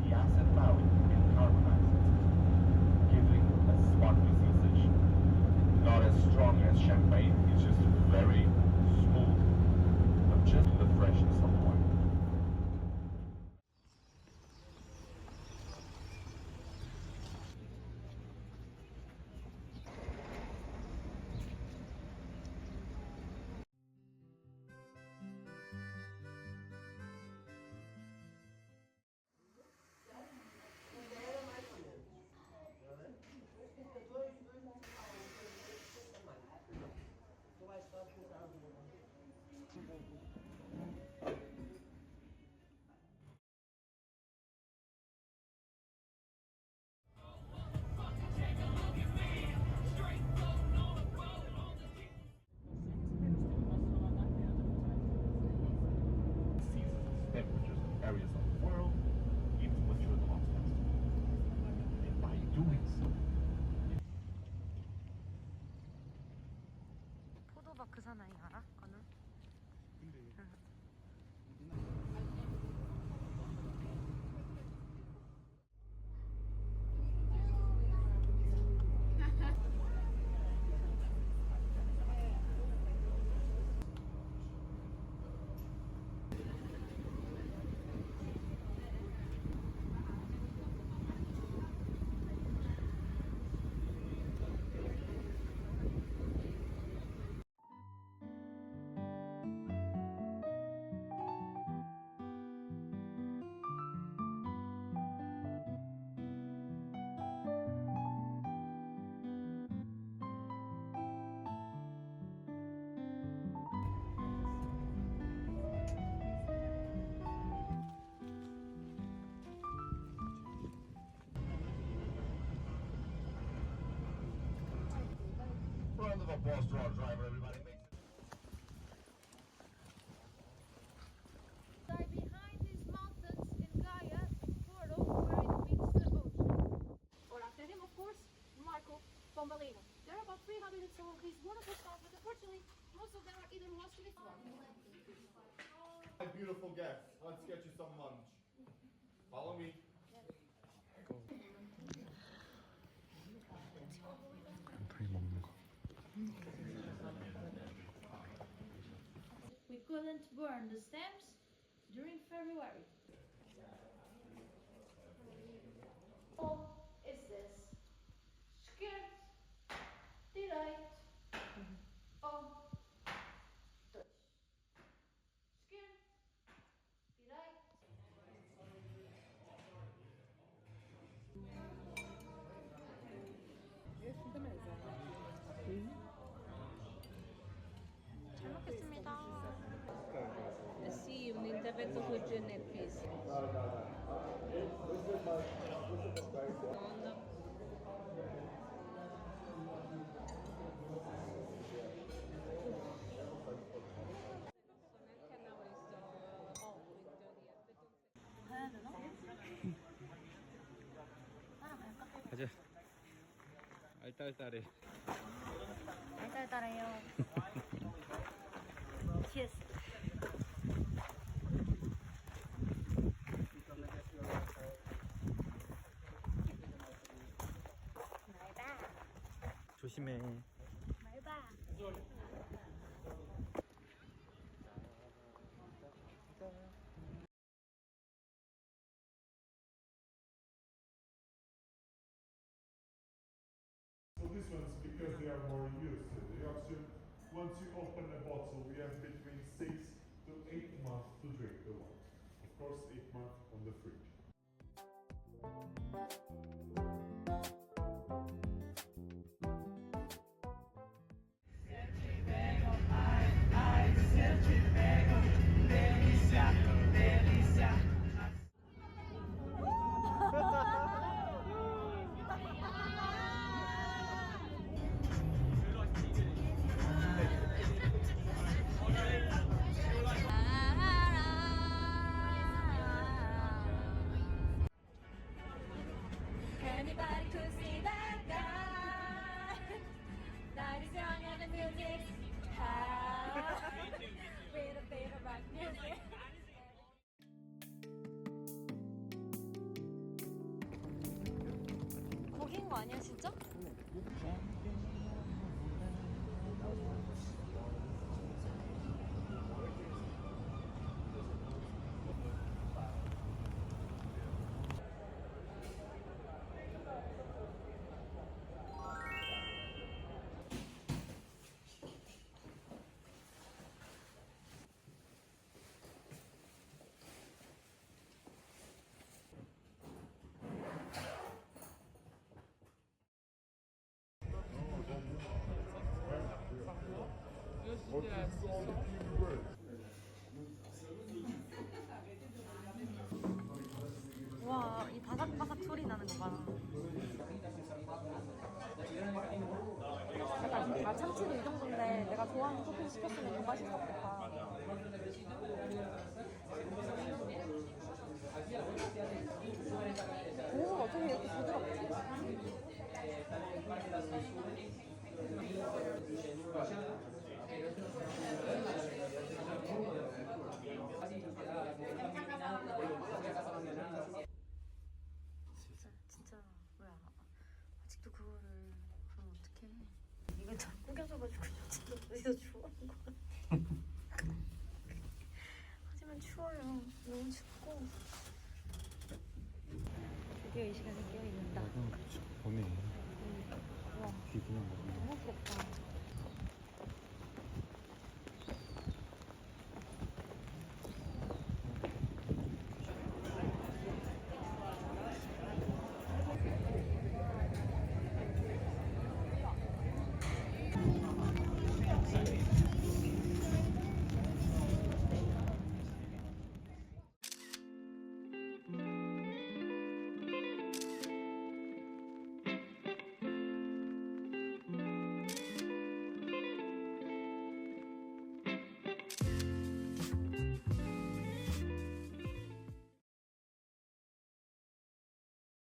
the acid found in carbonized, giving a sparkly sensation. Not as strong as champagne, it's just very smooth, but just the freshness of wine. Temperatures and areas of the world, even mature the most and by doing so, 포도바크 사나이 알아? 건우? round of applause to our driver, everybody makes it. Behind these mountains in Gaia, portal where it meets the ocean. Or after him, of course, Marco Pombalino. There are about 300 or so of these wonderful stars, but unfortunately, most of them are either lost to Beautiful guests, let's get you some lunch. Follow me. We couldn't burn the stamps during February. Oh, is this? Skirt, delight. Oh, Dutch. Skirt, delight. 잘 먹겠습니다. Sì, un intervento con Genepis. 가야 되나? 가자. 알딸딸해. 알딸딸해요. Cheers. 조심해. 말봐. So this one's because they are more used to the auction. Once you open a bottle, we have between 6 to 8 months to drink the wine. Of course, 8 months on the fridge. 거 아니야 진짜? 와, 이 바삭바삭 소리 나는 거 봐. 아, 참치도 이 정도인데 내가 좋아하는 토핑 시켰으면 더 맛있었겠다. 고기가 어떻게 이렇게 부드럽지? 진짜 뭐야? 아직도 그거를 그럼 어떡해? 이거 다 구겨져가지고 진짜 어디서 추워하는 거 같아. 하지만 추워요. 너무 춥고. 드디어 이 시간에 깨어있는다. 보네. 와, 귀 그냥 먹네. 너무 부럽다.